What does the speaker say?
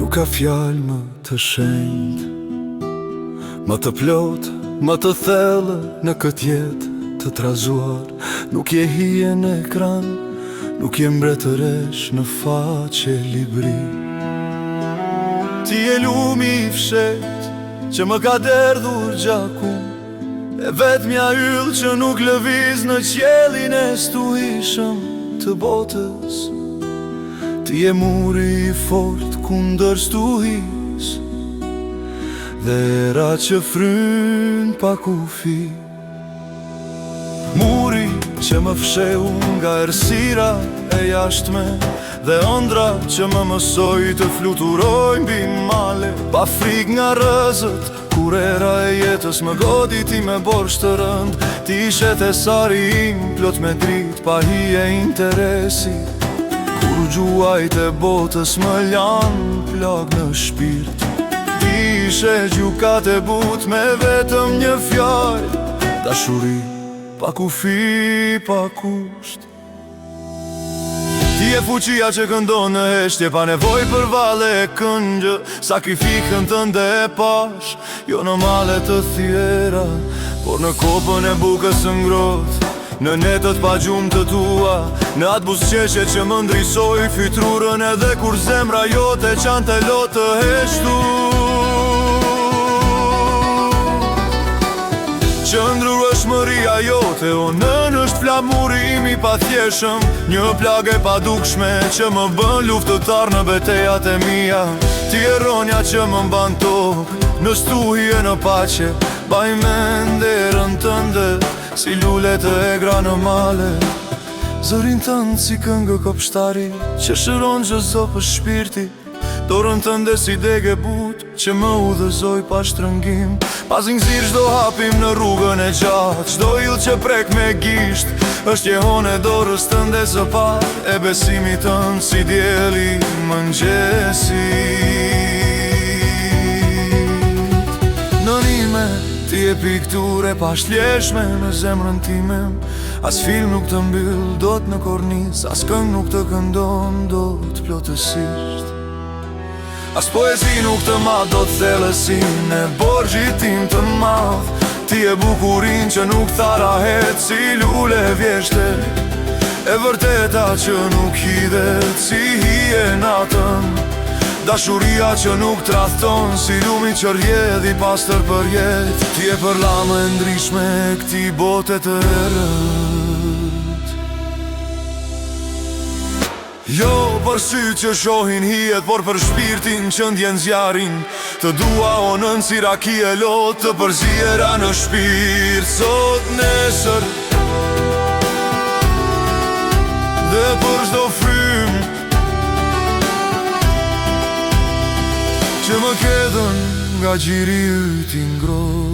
Nuk ka fjalë më të shenjtë, më të plotë, më të thellë në këtë jetë të trazuar. Nuk je hije në ekran, nuk je mbretëresh në faqe libri. Ti je lumi i fshet që më ka derdhur gjakun, e vetmja yll që nuk lëviz në qiellin e stuhishëm të botës. Ti je muri i fort kundër stuhis, dhe era që fryn pa kufi. Muri që më fsheu nga errësira e jashtme, dhe ëndra që më mësoi të fluturoj mbi male, pa frikë nga rrezët. Kur era e jetës më goditi me borxh të rënd, ti ishe thesari im plot me dritë, pa hije interesi. Kur gjuajt e botës më lanë plag në shpirt, ti ishe gjukat e but me vetëm një fjalë: dashuri pa kufi, pa kusht. Ti e fuqia që këndon në heshtje, pa nevoj për vale e këngjë. Sakrifikën tënde e pash, jo në male të thjera, por në kopën e bukës së ngrohtë, në netët pa gjumë të tua, në atë buzëqeshje që më ndrisoj fytyrën, edhe kur zemra jote qante lot të heshtur. Qëndrur është mëria jote, o nën është flamuri im i pathjeshëm, një plagë e padukshme që më bën luftëtar në betejat e mia. Ti e ronja që më mban tokë, në stuhje në paqe, baj mend erën tënde, si lule të egra në male. Zërin tënd si këngë kopshtari, që shëron çdo për shpirti. Dorën tënde si degë butë, që më udhëzoj pa shtrëngim. Pas nxirr çdo hapim në rrugën e gjatë, çdo ill që prek me gisht, është jehon e dorës tënde së parë, e besimit tënd si dielli mëngjesit. Nënime, ti e pikturë e pashtjeshme në zemrën time. As film nuk të mbyll dot në kornis, as këngë nuk të këndon dot plotësisht. As poezi nuk të ma do të thellësin e borgjit tim të madh. Ti e bukurin që nuk tharahet, si lule vjeshte, e vërteta që nuk hidhet, si hije natën. Dashuria që nuk tradhton, si lumi që rrjedh i pastër për jetë. Ti e përlamë e ndrishme e këti bote të errët. Jo për sy që shohin hijet, por për shpirtin që ndjen zjarin. Të dua o nën si raki e lot, të përziera në shpirt sot nesër, dhe për çdo frym që më kedhën nga gjiri yt i ngrohtë.